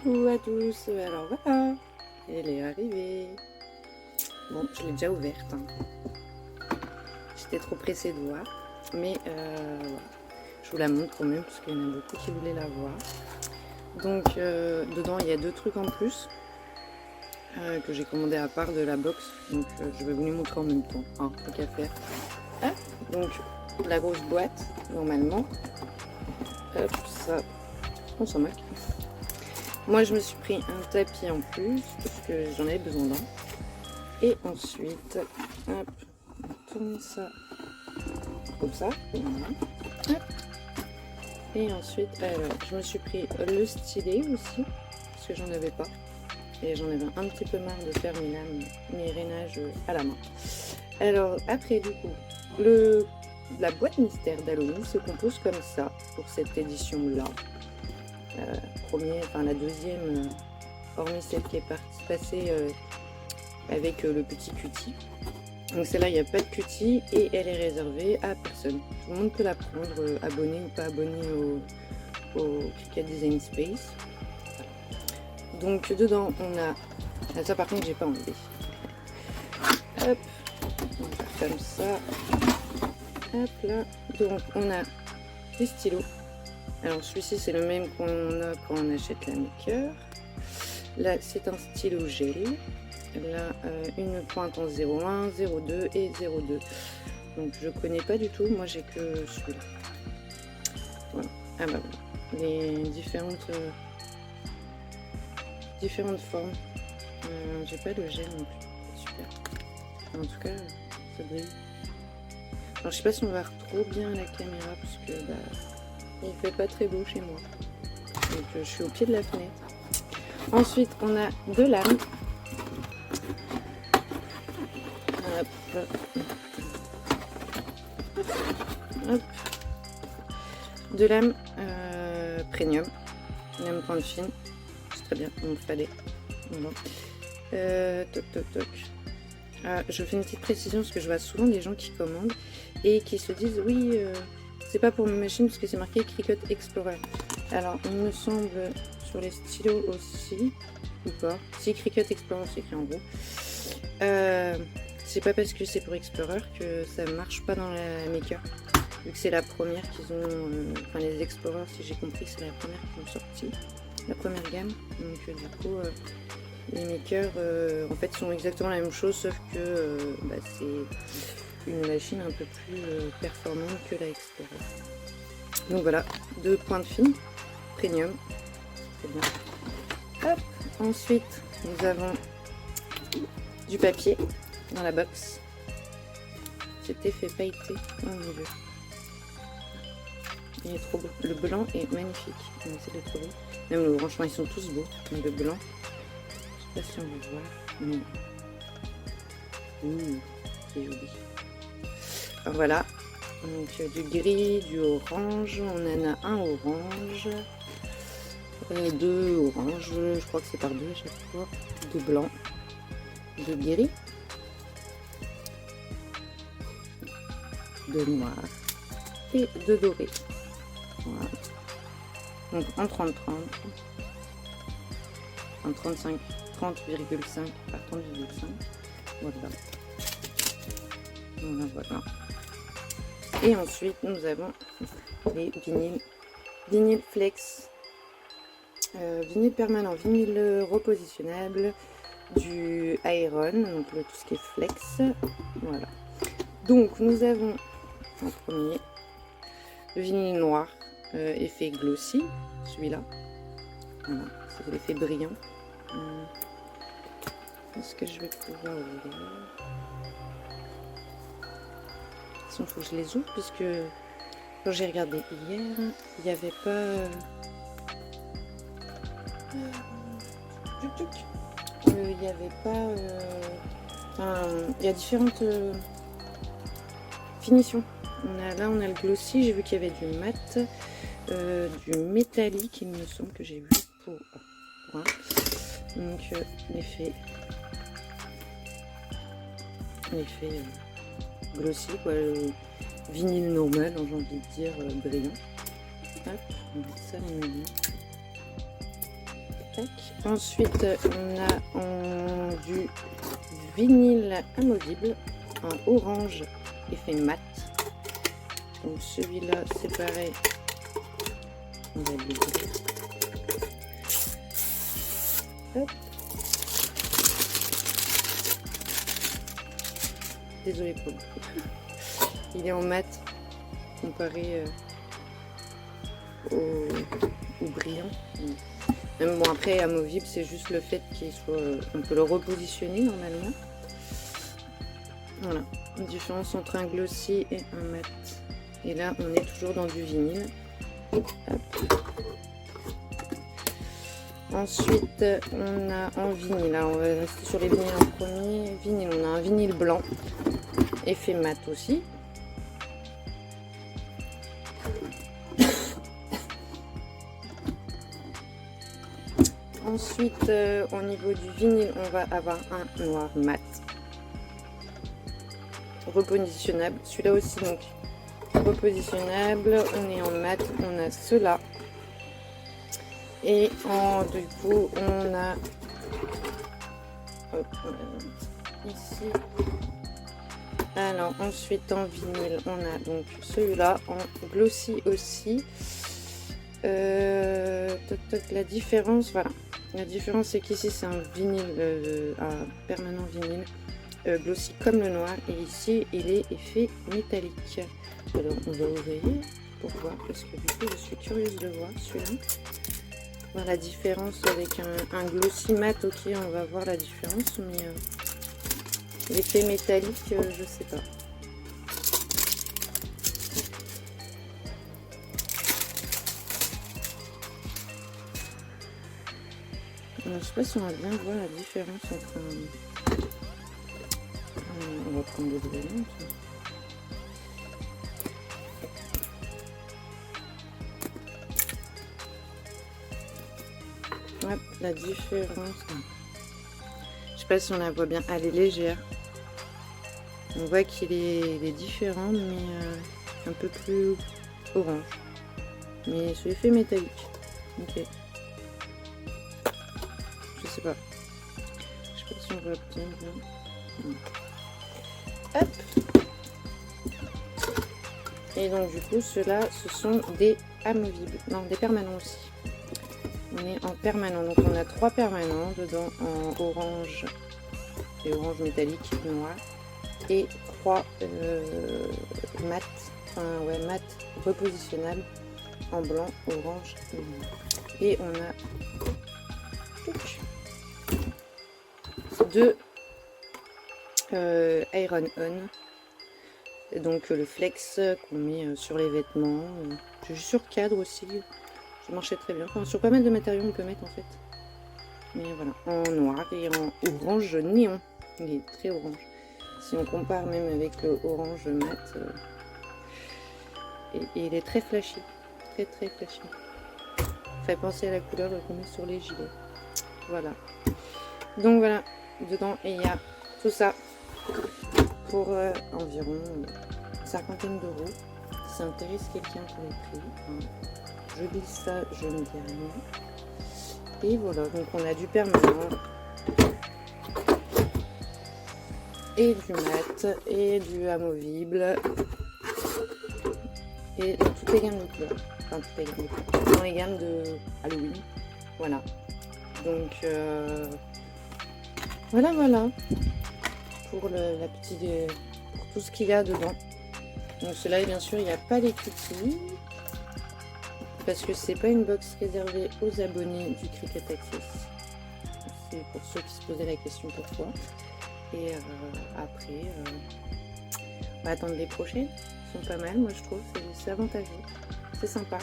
Coucou à tous, alors voilà, elle est arrivée. Bon, je l'ai déjà ouverte, hein. J'étais trop pressée de voir, mais voilà. Je vous la montre quand même parce qu'il y en a beaucoup qui voulaient la voir. Donc dedans il y a 2 trucs en plus que j'ai commandé à part de la box, donc je vais vous les montrer en même temps, hein, tant qu'à faire. Ah, donc la grosse boîte, normalement, hop, ça, on s'en moque. Moi je me suis pris un tapis en plus parce que j'en avais besoin d'un. Et ensuite, hop, on tourne ça comme ça. Voilà. Hop. Et ensuite, alors, je me suis pris le stylet aussi, parce que j'en avais pas. Et j'en avais un petit peu marre de faire mes rainages à la main. Alors, après, du coup, la boîte mystère d'Halloween se compose comme ça, pour cette édition-là. La deuxième, hormis celle qui est passée avec le petit cutie. Donc celle-là, il n'y a pas de cutie et elle est réservée à personne. Tout le monde peut la prendre, abonné ou pas abonné au Cricut Design Space. Donc dedans, on a... Ah, ça par contre, j'ai pas enlevé. Hop, on va faire comme ça. Hop là. Donc on a des stylos. Alors celui-ci, c'est le même qu'on a quand on achète la Maker. Là, c'est un stylo gel. Là, une pointe en 0,1, 0,2 et 0,2. Donc je connais pas du tout, moi j'ai que celui-là. Voilà. Ah bah voilà. Les différentes formes. J'ai pas le gel non plus. Super. En tout cas, ça brille. Alors je sais pas si on va voir trop bien à la caméra parce que il fait pas très beau chez moi. Donc je suis au pied de la fenêtre. Ensuite, on a 2 lames. Hop. 2 lames premium, lame pointe fine, c'est très bien, il me fallait. Voilà. Toc toc toc. Ah, je fais une petite précision parce que je vois souvent des gens qui commandent et qui se disent oui, c'est pas pour ma machine parce que c'est marqué Cricut Explorer. Alors il me semble sur les stylos aussi, ou pas. Si Cricut Explorer c'est écrit en gros. C'est pas parce que c'est pour Explorer que ça marche pas dans la Maker. Vu que c'est la première qu'ils ont, enfin les Explorers, si j'ai compris, c'est la première qu'ils ont sorti, la première gamme. Donc du coup, les Makers, en fait, sont exactement la même chose, sauf que c'est une machine un peu plus performante que la Explorer. Donc voilà, 2 pointes fines, premium, c'est bien. Hop, ensuite, nous avons du papier dans la box. Cet effet pailleté au milieu. Il est trop beau. Le blanc est magnifique. On essaie de le trouver. Même le franchement, ils sont tous beaux. Mais le blanc, je sais pas si on va voir. Mais... c'est joli. Alors voilà. Donc du gris, du orange. On en a un orange. 2 oranges. Je crois que c'est par 2 à chaque fois. 2 blancs. 2 gris. 2 noirs. Et 2 dorés. Voilà. Donc en 30-30, en 35, 30,5 par 30,5. Voilà. Voilà. Et ensuite nous avons les vinyles flex, vinyle permanent, vinyle repositionnable, du iron, donc tout ce qui est flex. Voilà. Donc nous avons en premier le vinyle noir, effet glossy, celui-là. Voilà, c'est l'effet brillant. Est-ce que je vais pouvoir ouvrir? De toute façon, il faut que je les ouvre puisque quand j'ai regardé hier, il n'y avait pas. Il n'y avait pas. Il y a différentes finitions. Là on a le glossy, j'ai vu qu'il y avait du mat, du métallique, il me semble que j'ai vu pour voilà. Donc l'effet glossy, quoi, vinyle normal, j'ai envie de dire brillant. Hop, on met ça au milieu. Tac. Ensuite, on a du vinyle amovible en orange effet mat. Donc celui-là, c'est pareil. On va l'ouvrir. Hop. Désolée pour le coup. Il est en mat comparé au brillant. Même bon, après amovible, c'est juste le fait qu'il soit, on peut le repositionner normalement. Voilà, une différence entre un glossy et un mat. Et là, on est toujours dans du vinyle. Hop. Ensuite, on a en vinyle. Alors, on va rester sur les vinyles en premier. Vinyle, on a un vinyle blanc, effet mat aussi. Ensuite, au niveau du vinyle, on va avoir un noir mat. Repositionnable. Celui-là aussi, donc, repositionnable. On est en mat. On a ceux-là. Et du coup, on a... Hop, ici. Alors, ensuite, en vinyle, on a donc celui-là. En glossy aussi. La différence, voilà. La différence, c'est qu'ici, c'est un vinyle, un permanent vinyle, glossy comme le noir. Et ici, il est effet métallique. Alors, on va ouvrir pour voir, parce que du coup, je suis curieuse de voir celui-là. Voir la différence avec un glossy mat, ok, on va voir la différence, mais l'effet métallique, je sais pas. Alors, je sais pas si on va bien voir la différence entre on va prendre des brillantes. Hop, la différence. Je sais pas si on la voit bien. Elle est légère. On voit qu'il est différent, mais un peu plus orange. Mais c'est l'effet métallique. Ok. Je sais pas. Je sais pas si on voit bien. Hop. Et donc du coup, ceux-là, ce sont des amovibles. Non, des permanents aussi. On est en permanent. Donc on a 3 permanents dedans en orange et orange métallique noir. Et 3 mat, enfin ouais, mat repositionnables en blanc, orange et noir. Et on a 2 Iron On. Donc le flex qu'on met sur les vêtements. J'ai sur cadre aussi. Ça marchait très bien. Enfin, sur pas mal de matériaux on peut mettre en fait. Mais voilà, en noir et en orange néon. Il est très orange. Si on compare même avec le orange mat, et il est très flashy. Très très flashy. Fait penser à la couleur qu'on met sur les gilets. Voilà. Donc voilà, dedans il y a tout ça pour environ une cinquantaine d'euros. Si ça intéresse quelqu'un pour les prix, hein. Je glisse ça, je ne dis rien. Et voilà, donc on a du permanent et du mat et du amovible et dans toutes les gammes de couleurs. Enfin, toutes les gammes de couleurs. Dans les gammes de Halloween. Voilà. Donc voilà pour la petite pour tout ce qu'il y a dedans. Donc cela, bien sûr, il n'y a pas les cookies parce que c'est pas une box réservée aux abonnés du Cricut Access. C'est pour ceux qui se posaient la question pourquoi. Et après, on va attendre les prochaines. Ils sont pas mal, moi je trouve, c'est avantageux, c'est sympa.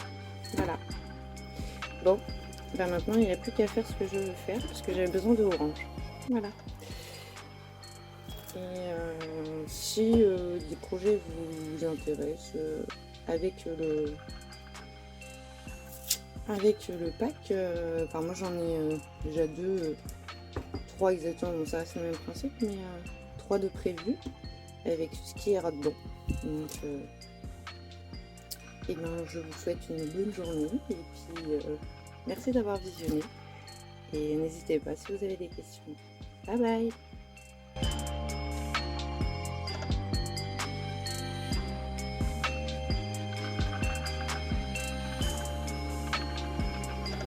Voilà. Bon, ben maintenant il n'y a plus qu'à faire ce que je veux faire parce que j'avais besoin de orange. Voilà. Et si des projets vous intéressent avec le pack, enfin moi j'en ai déjà 3 exactement, donc ça reste le même principe, mais 3 de prévu avec ce qui ira dedans. Donc et ben je vous souhaite une bonne journée et puis merci d'avoir visionné Et n'hésitez pas si vous avez des questions. Bye bye!